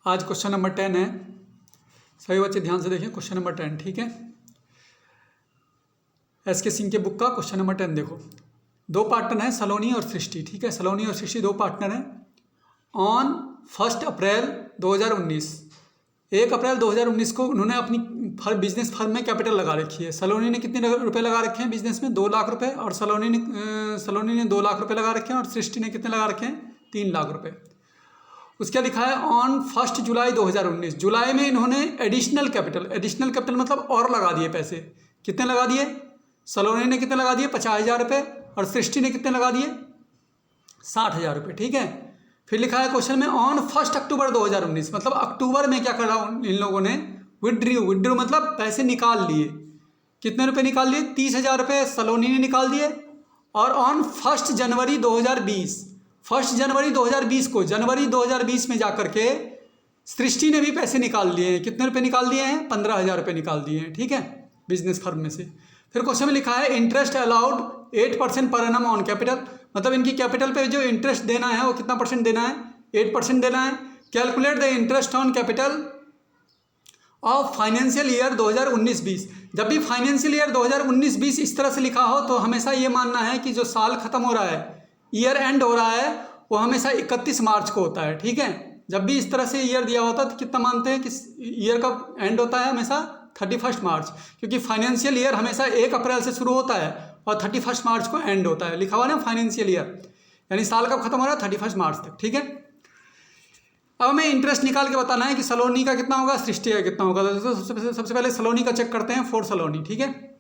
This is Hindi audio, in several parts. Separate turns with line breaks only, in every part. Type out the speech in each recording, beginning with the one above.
आज क्वेश्चन नंबर 10 है। सभी बच्चे ध्यान से देखें, क्वेश्चन नंबर 10, ठीक है। एसके सिंह के बुक का क्वेश्चन नंबर 10 देखो। दो पार्टनर हैं, सलोनी और सृष्टि, ठीक है। सलोनी और सृष्टि दो पार्टनर हैं। ऑन 1 अप्रैल 2019, 1 अप्रैल 2019 को उन्होंने अपनी बिजनेस फर्म में कैपिटल लगा रखी है। सलोनी ने कितने रुपए लगा रखे हैं बिजनेस में? 2 लाख रुपए। और सलोनी ने 2 लाख रुपए लगा रखे हैं। और सृष्टि ने कितने लगा रखे हैं? 3 लाख रुपए। उसका लिखा है ऑन 1 जुलाई 2019, जुलाई में इन्होंने एडिशनल कैपिटल मतलब और लगा दिए पैसे। कितने लगा दिए? सलोनी ने कितने लगा दिए? 50,000 रुपये। और सृष्टि ने कितने लगा दिए? 60,000 रुपये, ठीक है। फिर लिखा है क्वेश्चन में ऑन 1 अक्टूबर 2019, मतलब अक्टूबर में क्या करा इन लोगों ने? विड्रू मतलब पैसे निकाल लिए। कितने रुपए निकाल लिए? 30,000 रुपये सलोनी ने निकाल दिए। और ऑन 1 जनवरी 2020, 1 जनवरी 2020 को, जनवरी 2020 में जाकर के सृष्टि ने भी पैसे निकाल लिए हैं। कितने रुपए निकाल दिए हैं? 15,000 रुपये निकाल दिए हैं, ठीक है, बिजनेस फर्म में से। फिर क्वेश्चन में लिखा है interest allowed 8% per annum on capital, मतलब इनकी कैपिटल पे जो इंटरेस्ट देना है वो कितना परसेंट देना है? 8% देना है। Calculate the interest on capital of financial year 2019-20। जब भी फाइनेंशियल ईयर 2019-20 इस तरह से लिखा हो तो हमेशा ये मानना है कि जो साल खत्म हो रहा है, ईयर एंड हो रहा है, वो हमेशा 31 मार्च को होता है, ठीक है। जब भी इस तरह से ईयर दिया होता है तो कितना मानते हैं कि ईयर का एंड होता है? हमेशा 31 मार्च, क्योंकि फाइनेंशियल ईयर हमेशा 1 अप्रैल से शुरू होता है और 31 मार्च को एंड होता है। लिखा हुआ ना फाइनेंशियल ईयर, यानी साल कब खत्म हो रहा है? 31 मार्च तक, ठीक है। अब हमें इंटरेस्ट निकाल के बताना है कि सलोनी का कितना होगा, सृष्टि का कितना होगा। तो सबसे पहले सलोनी का चेक करते हैं, फॉर सलोनी, ठीक है।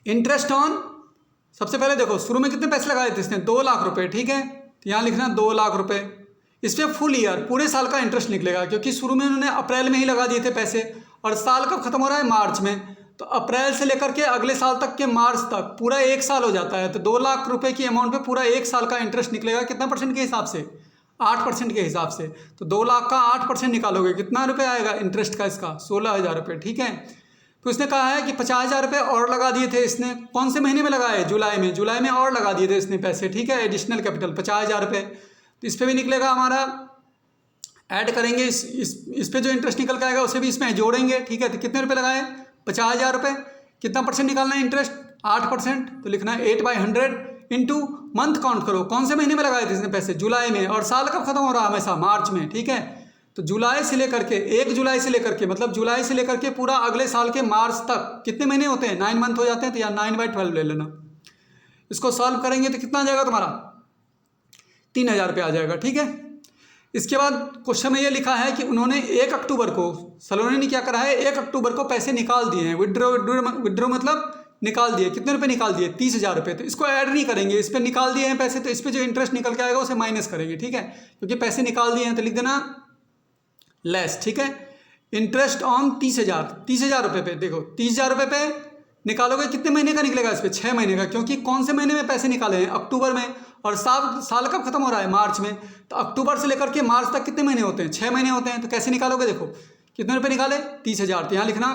इंटरेस्ट ऑन, सबसे पहले देखो शुरू में कितने पैसे लगाए थे इसने? 2 लाख रुपए, ठीक है। तो यहाँ लिखना 2 लाख रुपए। इस पर फुल ईयर, पूरे साल का इंटरेस्ट निकलेगा, क्योंकि शुरू में उन्होंने अप्रैल में ही लगा दिए थे पैसे और साल कब खत्म हो रहा है? मार्च में। तो अप्रैल से लेकर के अगले साल तक के मार्च तक पूरा 1 साल हो जाता है। तो 2 लाख रुपए की अमाउंट पे पूरा 1 साल का इंटरेस्ट निकलेगा। कितना परसेंट के हिसाब से? 8% के हिसाब से। तो 2 लाख का 8% निकालोगे, कितना रुपए आएगा इंटरेस्ट का? इसका 16,000 रुपये, ठीक है। तो उसने कहा है कि 50,000 रुपये और लगा दिए थे इसने। कौन से महीने में लगाए? जुलाई में। जुलाई में और लगा दिए थे इसने पैसे, ठीक है, एडिशनल कैपिटल 50,000 रुपये। तो इस पर भी निकलेगा हमारा, ऐड करेंगे इस पे जो इंटरेस्ट निकल के आएगा उसे भी इसमें जोड़ेंगे, ठीक है। तो कितने रुपए लगाए? 50,000 रुपये। कितना परसेंट निकालना है इंटरेस्ट? 8%। तो लिखना है 8/100 इंटू मंथ काउंट करो। कौन से महीने में लगाए थे इसने पैसे? जुलाई में। और साल कब खत्म हो रहा है? हमेशा मार्च में, ठीक है। तो जुलाई से लेकर के 1 जुलाई से लेकर के, मतलब जुलाई से लेकर के पूरा अगले साल के मार्च तक कितने महीने होते हैं? 9 मंथ हो जाते हैं। तो या 9/12 ले लेना। इसको सॉल्व करेंगे तो कितना आ जाएगा तुम्हारा? 3,000 रुपये आ जाएगा, ठीक है। इसके बाद क्वेश्चन में ये लिखा है कि उन्होंने 1 अक्टूबर को, सलोनी ने क्या करा है? 1 अक्टूबर को पैसे निकाल दिए हैं। विड्रो मतलब निकाल दिए। कितने रुपए निकाल दिए? 30,000 रुपये। तो इसको ऐड नहीं करेंगे, इस पर निकाल दिए हैं पैसे, तो इस पर जो इंटरेस्ट निकल के आएगा उसे माइनस करेंगे, ठीक है, क्योंकि पैसे निकाल दिए हैं। तो लिख देना लेस, ठीक है। इंटरेस्ट ऑन 30,000 रुपये पे, देखो 30,000 रुपये पे निकालोगे, कितने महीने का निकलेगा इस पर? 6 महीने का, क्योंकि कौन से महीने में पैसे निकाले हैं? अक्टूबर में। और साल कब खत्म हो रहा है? मार्च में। तो अक्टूबर से लेकर के मार्च तक कितने महीने होते हैं? 6 महीने होते हैं। तो कैसे निकालोगे? देखो कितने रुपए निकाले? 30,000। तो यहाँ लिखना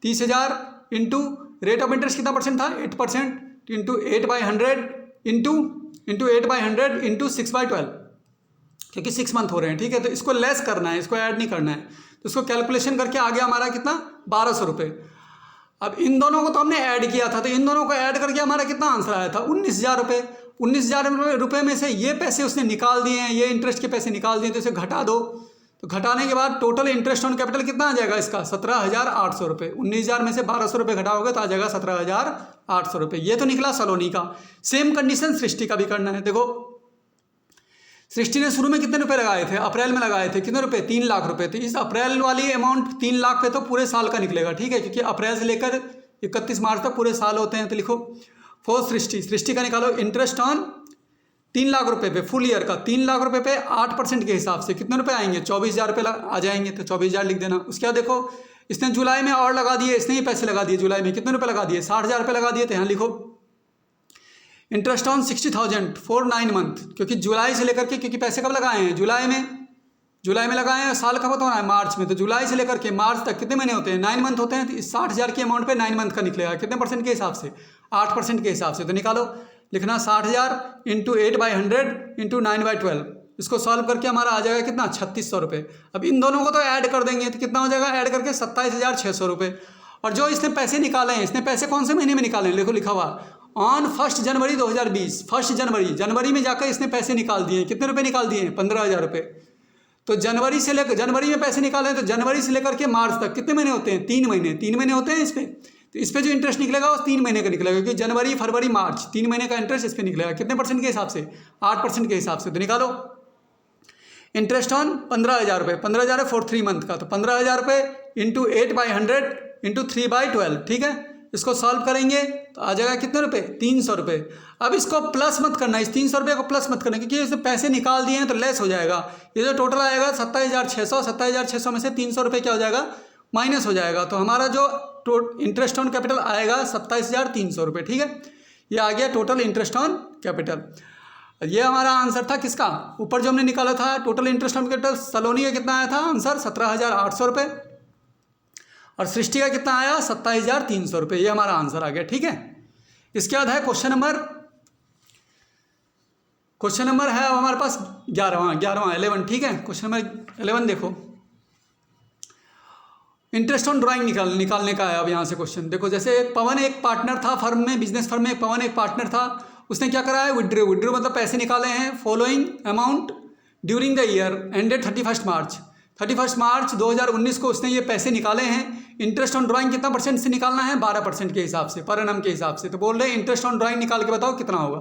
30,000 इंटू रेट ऑफ इंटरेस्ट कितना परसेंट था? 8%, इंटू 8/100 इंटू 8/100 इंटू 6/12, क्योंकि 6 मंथ हो रहे हैं, ठीक है। तो इसको लेस करना है, इसको ऐड नहीं करना है। तो इसको कैलकुलेशन करके आ गया हमारा कितना? 1,200 रुपये। अब इन दोनों को तो हमने ऐड किया था, तो इन दोनों को ऐड करके हमारा कितना आंसर आया था? 19,000 रुपये। 19,000 रुपये में से ये पैसे उसने निकाल दिए हैं, ये इंटरेस्ट के पैसे निकाल दिए, तो इसे घटा दो। तो घटाने के बाद टोटल इंटरेस्ट ऑन कैपिटल कितना आ जाएगा इसका? 17,800 रुपये। 19,000 में से 1,200 रुपये घटाओगे तो आ जाएगा 17,800 रुपये। ये तो निकला सलोनी का। सेम कंडीशन सृष्टि का भी करना है। देखो सृष्टि ने शुरू में कितने रुपए लगाए थे? अप्रैल में लगाए थे। कितने रुपए? 3 लाख रुपए। तो इस अप्रैल वाली अमाउंट 3 लाख पे तो पूरे साल का निकलेगा, ठीक है, क्योंकि अप्रैल से लेकर 31 मार्च तक पूरे साल होते हैं। तो लिखो फॉर सृष्टि का निकालो इंटरेस्ट ऑन 3 लाख रुपए पे, फुल ईयर का 3 लाख रुपए पे 8% के हिसाब से कितने रुपए आएंगे? 24,000 रुपये आ जाएंगे। तो 24,000 लिख देना। उसके बाद देखो इसने जुलाई में और लगा दिए, इसने ही पैसे लगा दिए। जुलाई में कितने रुपए लगा दिए? 60,000 रुपये लगा दिए। तो यहाँ लिखो इंटरेस्ट ऑन 60,000 फॉर 9 मंथ, क्योंकि जुलाई से लेकर के, क्योंकि पैसे कब लगाए हैं? जुलाई में लगाए हैं। साल कब होना है? मार्च में। तो जुलाई से लेकर के मार्च तक कितने महीने होते हैं? 9 मंथ होते हैं। तो इस 60,000 की अमाउंट पे 9 मंथ का निकलेगा। कितने परसेंट के हिसाब से? 8% के हिसाब से। तो निकालो, लिखना 60,000 इंटू 8/100 इंटू 9/12, इसको सॉल्व करके हमारा आ जाएगा कितना 3600 रुपये। अब इन दोनों को तो ऐड कर देंगे तो कितना हो जाएगा, ऐड करके 27,600 रुपये। और जो इसने पैसे निकाले हैं, इसने पैसे कौन से महीने में निकाले हैं, देखो लिखा हुआ ऑन 1 जनवरी 2020। 1 जनवरी में जाकर इसने पैसे निकाल दिए। कितने रुपये निकाल दिए हैं, 15,000 रुपये। तो जनवरी में पैसे निकाले तो जनवरी से लेकर के मार्च तक कितने महीने होते हैं, 3 महीने। 3 महीने होते हैं इस पर। तो इस पर जो इंटरेस्ट निकलेगा वो 3 महीने का निकलेगा, क्योंकि जनवरी फरवरी मार्च 3 महीने का इंटरेस्ट इस पर निकलेगा। कितने परसेंट के हिसाब से, 8% के हिसाब से। तो निकालो इंटरेस्ट ऑन 15,000 रुपये। 15,000 है फॉर 3 मंथ का, तो 15,000 रुपये इंटू 8/100 इंटू 3/12, ठीक है। इसको सॉल्व करेंगे तो आ जाएगा कितने रुपये, 300 रुपये। अब इसको प्लस मत करना, इस 300 रुपये को प्लस मत करना, क्योंकि इसने पैसे निकाल दिए हैं तो लेस हो जाएगा। ये जो टोटल आएगा 27,600, 27,600 में से 300 रुपये क्या हो जाएगा, माइनस हो जाएगा। तो हमारा जो इंटरेस्ट ऑन कैपिटल आएगा 27,300 रुपये, ठीक है। ये आ गया टोटल इंटरेस्ट ऑन कैपिटल। ये हमारा आंसर था किसका, ऊपर जो हमने निकाला था टोटल इंटरेस्ट ऑन कैपिटल सलोनी का कितना आया था आंसर, 17,800 रुपये। और सृष्टि का कितना आया, 27,300 रुपये। ये हमारा आंसर आ गया, ठीक है। इसके बाद है क्वेश्चन नंबर है हमारे पास 11वां 11, ठीक है। क्वेश्चन नंबर 11 देखो, इंटरेस्ट ऑन ड्राइंग निकालने का है। अब यहाँ से क्वेश्चन देखो, जैसे पवन एक पार्टनर था फर्म में, बिजनेस फर्म में पवन एक पार्टनर था। उसने क्या करा है, विड्रू मतलब पैसे निकाले हैं following amount during the year ended 31 मार्च 2019 को उसने ये पैसे निकाले हैं। इंटरेस्ट ऑन ड्राइंग कितना परसेंट से निकालना है, 12% के हिसाब से, पर एनम के हिसाब से। तो बोल रहे हैं इंटरेस्ट ऑन ड्राइंग निकाल के बताओ कितना होगा,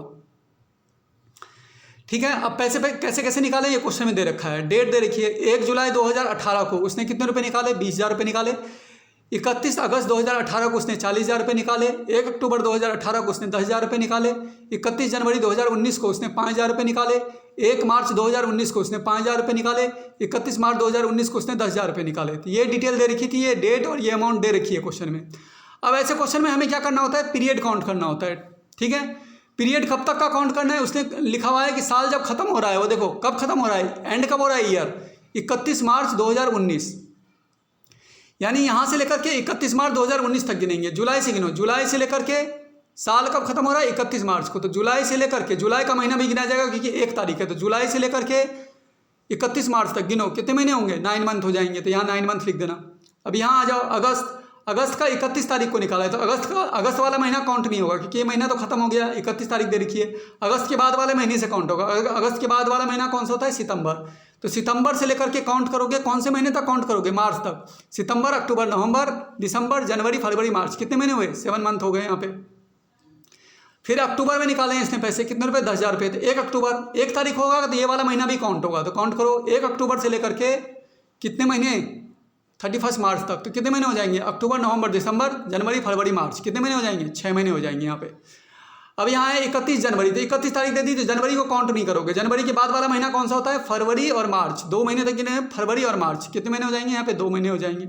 ठीक है। अब पैसे कैसे कैसे निकाले ये क्वेश्चन में दे रखा है। डेट दे रखी है 1 जुलाई 2018 को उसने कितने रुपए निकाले, 20,000 रुपये निकाले। 31 अगस्त 2018 को उसने 40,000 रुपये निकाले। 1 अक्टूबर 2018 को उसने 10,000 रुपये निकाले। 31 जनवरी 2019 को उसने 5,000 रुपये निकाले। 1 मार्च 2019 को उसने 5,000 रुपये निकाले। 31 मार्च 2019 को उसने 10,000 रुपये निकाले। तो ये डिटेल दे रखी थी, ये डेट और ये अमाउंट दे रखी है क्वेश्चन में। अब ऐसे क्वेश्चन में हमें क्या करना होता है, पीरियड काउंट करना होता है, ठीक है। पीरियड कब तक का काउंट करना है, उसने लिखा हुआ है कि साल जब खत्म हो रहा है, वो देखो कब खत्म हो रहा है, एंड कब हो रहा है ईयर, 31 मार्च 2019। यानी यहाँ से लेकर के 31 मार्च 2019 तक गिनेंगे। जुलाई से गिनो, जुलाई से लेकर के साल कब खत्म हो रहा है, 31 मार्च को। तो जुलाई से लेकर के, जुलाई का महीना भी गिना जाएगा क्योंकि 1 तारीख है। तो जुलाई से लेकर के 31 मार्च तक गिनो, कितने महीने होंगे, 9 मंथ हो जाएंगे। तो यहाँ 9 मंथ लिख देना। अब यहाँ आ जाओ, अगस्त का 31 तारीख को निकाला है, तो अगस्त वाला महीना काउंट नहीं होगा क्योंकि ये महीना तो खत्म हो गया, 31 तारीख दे रखी है। अगस्त के बाद वाले महीने से काउंट होगा। अगस्त के बाद वाला महीना कौन सा होता है, सितंबर। तो सितंबर से लेकर के काउंट करोगे, कौन से महीने तक काउंट करोगे, मार्च तक। सितंबर, अक्टूबर, नवंबर, दिसंबर, जनवरी, फरवरी, मार्च, कितने महीने हुए, 7 मंथ हो गए यहाँ पे। फिर अक्टूबर में निकाले हैं इसने पैसे, कितने रुपए, 10,000 रुपये। तो 1 अक्टूबर 1 तारीख होगा तो ये वाला महीना भी काउंट होगा। तो काउंट करो 1 अक्टूबर से लेकर के कितने महीने, 31 मार्च तक। तो कितने महीने हो जाएंगे, अक्टूबर, नवंबर, दिसंबर, जनवरी, फरवरी, मार्च, कितने महीने हो जाएंगे, 6 महीने हो जाएंगे यहाँ पे। अब यहाँ है 31 जनवरी, तो 31 तारीख दे दी तो जनवरी को काउंट नहीं करोगे। जनवरी के बाद वाला महीना कौन सा होता है, फरवरी और मार्च, 2 महीने तक गिने हैं, फरवरी और मार्च, कितने महीने हो जाएंगे यहाँ पे, 2 महीने हो जाएंगे।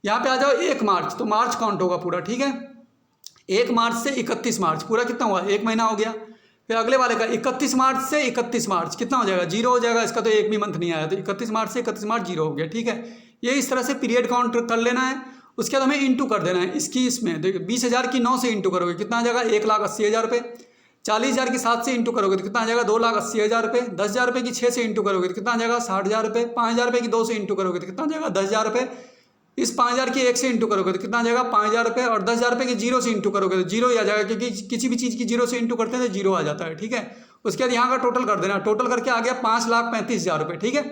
यहाँ पे आ जाओ 1 मार्च, तो मार्च काउंट होगा पूरा, ठीक है। 1 मार्च से 31 मार्च पूरा कितना हुआ, 1 महीना हो गया। फिर अगले वाले का 31 मार्च से 31 मार्च कितना हो जाएगा, 0 हो जाएगा। इसका तो 1 भी मंथ नहीं आया, तो 31 मार्च से 31 मार्च 0 हो गया, ठीक है। ये इस तरह से पीरियड काउंट कर लेना है। उसके बाद हमें इंटू कर देना है इसकी, इसमें देखिए 20,000 की 9 से इंटू करोगे कितना आ जाएगा, 1,80,000 रुपये। 40,000 की 7 से इंटू करोगे तो कितना आ जाएगा, 2,80,000 रुपये। 10,000 रुपये की 6 से इंटू करोगे तो कितना आ जाएगा, 60,000 रुपये। 5,000 रुपये की 2 से इंटू करोगे तो कितना आ जाएगा, 10,000 रुपये। इस 5,000 की 1 से इंटू करोगे तो कितना आ जाएगा, 5,000 रुपये। और 10,000 रुपये की 0 से इंटू करोगे तो 0 ही आ जाएगा, क्योंकि किसी भी चीज़ की 0 से इंटू करते हैं तो 0 आ जाता है, ठीक है। उसके बाद यहाँ का टोटल कर देना, टोटल करके आ गया 5,35,000 रुपये, ठीक है।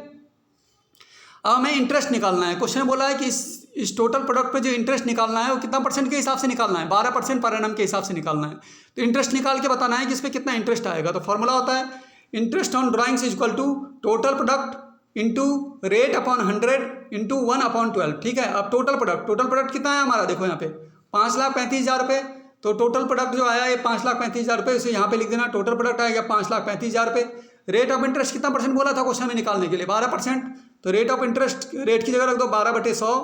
अब हमें इंटरेस्ट निकालना है। क्वेश्चन बोला है कि इस टोटल प्रोडक्ट पे जो इंटरेस्ट निकालना है वो कितना परसेंट के हिसाब से निकालना है, 12% पर एनम के हिसाब से निकालना है। तो इंटरेस्ट निकाल के बताना है कि इस पर कितना इंटरेस्ट आएगा। तो फॉर्मूला होता है interest on drawings equal to total product into rate upon 100 into 1/12, ठीक है। अब टोटल प्रोडक्ट कितना है हमारा, देखो यहाँ पे 5,35,000 रुपये। तो टोटल प्रोडक्ट जो आया ये 5,35,000 रुपये, इसे यहाँ पे लिख देना, टोटल प्रोडक्ट आएगा 5,35,000 रुपये। रेट ऑफ इंटरेस्ट कितना परसेंट बोला था क्वेश्चन में निकालने के लिए, 12%। तो रेट ऑफ इंटरेस्ट, रेट की जगह रख दो 12/100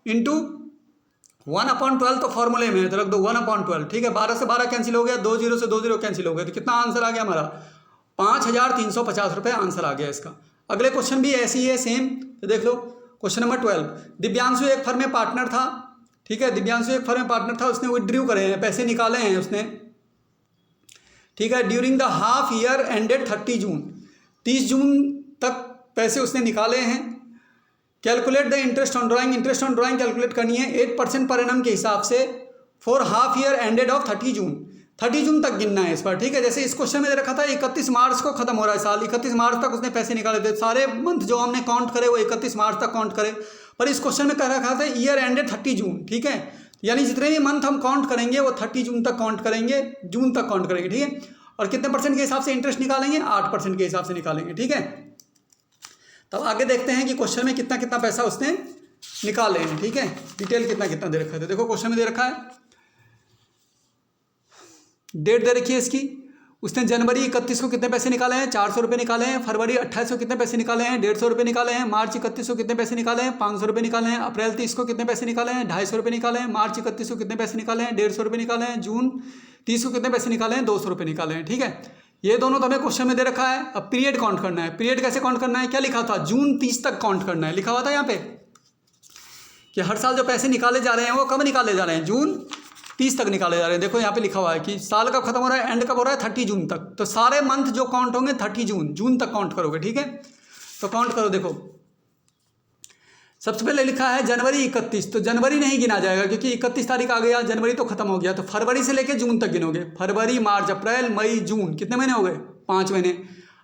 इंटू 1/12, तो फॉर्मूले में तो रख दो 1/12, ठीक है। 12 से 12 कैंसिल हो गया, 2 0 से 2 0 कैंसिल हो गया। तो कितना आंसर आ गया हमारा, 5,350 रुपये आंसर आ गया इसका। अगले क्वेश्चन भी ऐसे ही है, सेम। तो देख लो क्वेश्चन नंबर 12। दिव्यांशु एक फर्म में पार्टनर था, ठीक है। दिव्यांशु एक फर्म में पार्टनर था, उसने विथड्रू करे हैं, पैसे निकाले हैं उसने, ठीक है। During the half year ended 30 जून, 30 जून पैसे उसने निकाले हैं। Calculate the interest on drawing, interest on drawing calculate करनी है 8% पर एनम के हिसाब से for half year ended of 30 जून। 30 जून तक गिनना है इस पर, ठीक है। जैसे इस क्वेश्चन में दे रखा था 31 मार्च को खत्म हो रहा है साल, 31 मार्च तक उसने पैसे निकाले थे। सारे मंथ जो हमने काउंट करे वो 31 मार्च तक काउंट करे, पर इस क्वेश्चन में कह रखा था ईयर एंडेड 30 जून, ठीक है। यानी जितने भी मंथ हम काउंट करेंगे वो 30 जून तक काउंट करेंगे, जून तक काउंट करेंगे, ठीक है। और कितने परसेंट के हिसाब से इंटरेस्ट निकालेंगे? 8% के हिसाब से निकालेंगे, ठीक है। तब आगे देखते हैं कि क्वेश्चन में कितना कितना पैसा उसने निकाले हैं, ठीक है। डिटेल कितना कितना दे रखा है, तो देखो क्वेश्चन में दे रखा है, डेट दे रखी है इसकी। उसने जनवरी 31 को कितने पैसे निकाले हैं? 400 रुपये निकाले हैं। फरवरी 28 को कितने पैसे निकाले हैं? 150 रुपये निकाले हैं। मार्च 31 को कितने पैसे निकाले हैं? 500 रुपये निकाले हैं। अप्रैल 30 को कितने पैसे निकाले हैं? 250 रुपये निकाले हैं। मार्च 31 को कितने पैसे निकाले हैं? 150 रुपये निकाले हैं। जून 30 को कितने पैसे निकाले हैं? 200 रुपये निकाले हैं, ठीक है। ये दोनों तो हमें क्वेश्चन में दे रखा है। अब पीरियड काउंट करना है। पीरियड कैसे काउंट करना है? क्या लिखा था? जून 30 तक काउंट करना है, लिखा हुआ था यहाँ पे कि हर साल जो पैसे निकाले जा रहे हैं वो कब निकाले जा रहे हैं? जून 30 तक निकाले जा रहे हैं। देखो यहाँ पे लिखा हुआ है कि साल कब खत्म हो रहा है, एंड कब हो रहा है? 30 जून तक। तो सारे मंथ जो काउंट होंगे 30 जून तक काउंट करोगे, ठीक है। तो काउंट करो। देखो सबसे पहले लिखा है जनवरी 31, तो जनवरी नहीं गिना जाएगा क्योंकि 31 तारीख आ गया, जनवरी तो खत्म हो गया। तो फरवरी से लेकर जून तक गिनोगे। फरवरी, मार्च, अप्रैल, मई, जून, कितने महीने हो गए? 5 महीने।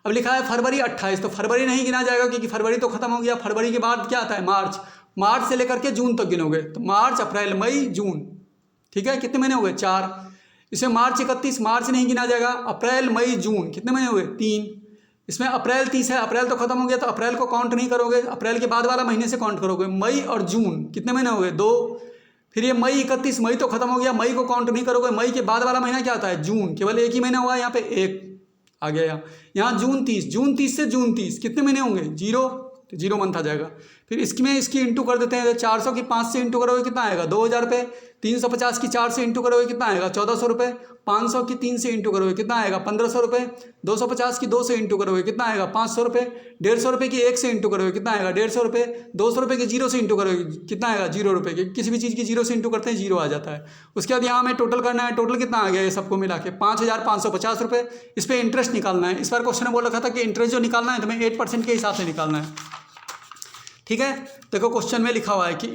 अब लिखा है फरवरी 28, तो फरवरी नहीं गिना जाएगा क्योंकि फरवरी तो खत्म हो गया। फरवरी के बाद क्या आता है? मार्च। मार्च से लेकर के जून तक गिनोगे, तो मार्च, अप्रैल, मई, जून, ठीक है। कितने महीने हो गए? 4। इसमें मार्च 31, मार्च नहीं गिना जाएगा। अप्रैल, मई, जून, कितने महीने हो गए? 3। इसमें अप्रैल 30 है, अप्रैल तो खत्म हो गया, तो अप्रैल को काउंट नहीं करोगे, अप्रैल के बाद वाला महीने से काउंट करोगे। मई और जून, कितने महीने हो गए? 2। फिर ये मई 31, मई तो खत्म हो गया, मई को काउंट नहीं करोगे। मई के बाद वाला महीना क्या आता है? जून। केवल एक ही महीना हुआ है यहाँ पे, 1 आ गया। यहाँ जून 30, जून 30 से जून 30 कितने महीने होंगे? 0, तो 0 मंथ आ जाएगा। फिर इसमें इसकी इंटू कर देते हैं। 400 की 5 से इंटू करोगे कितना आएगा? 2000 रुपये। 350 की 4 से इंटू करोगे कितना आएगा? 1400 रुपये। 500 की 3 से इंटू करोगे कितना आएगा? 1500 रुपये। 250 की 2 से इंटू करोगे कितना आएगा? 500 रुपये। 150 रुपये की 1 से इंटू करोगे कितना आएगा? 150 रुपये। 200 रुपये की 0 से इंटू करोगे कितना आएगा? 0 रुपये। किसी भी चीज़ की 0 से इंटू करते हैं 0 आ जाता है। उसके बाद यहाँ हमें टोटल करना है। टोटल कितना आ गया ये सबको मिला के? 5550 रुपये। इस पर इंटरेस्ट निकालना है। इस बार क्वेश्चन में बोल रखा था कि इंटरेस्ट जो निकालना है तुम्हें 8% के हिसाब से निकालना है, ठीक है। देखो क्वेश्चन में लिखा हुआ है कि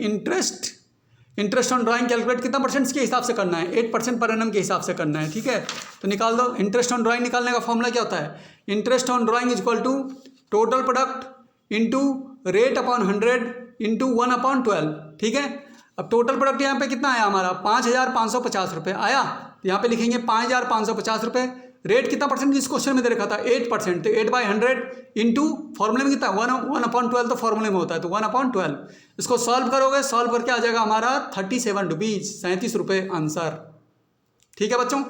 इंटरेस्ट ऑन ड्राइंग कैलकुलेट कितना परसेंट के हिसाब से करना है? 8% पर एनम के हिसाब से करना है, ठीक है। तो निकाल दो। इंटरेस्ट ऑन ड्राइंग निकालने का फॉर्मूला क्या होता है? Interest on drawing is equal to total product into rate upon 100 into 1/12, ठीक है। अब टोटल प्रोडक्ट यहाँ पे कितना आया हमारा? 5550 रुपये आया। तो यहाँ पे लिखेंगे 5550 रुपये। रेट कितना परसेंट इस क्वेश्चन में दे रखा था? 8%। तो 8/100 इंटू फॉर्मूले में कितना? 1/12 तो फॉर्मूले में होता है, तो 1/12। इसको सॉल्व करोगे, सॉल्व करके आ जाएगा हमारा 37 रुपीज़, 37 रुपये आंसर, ठीक है बच्चों।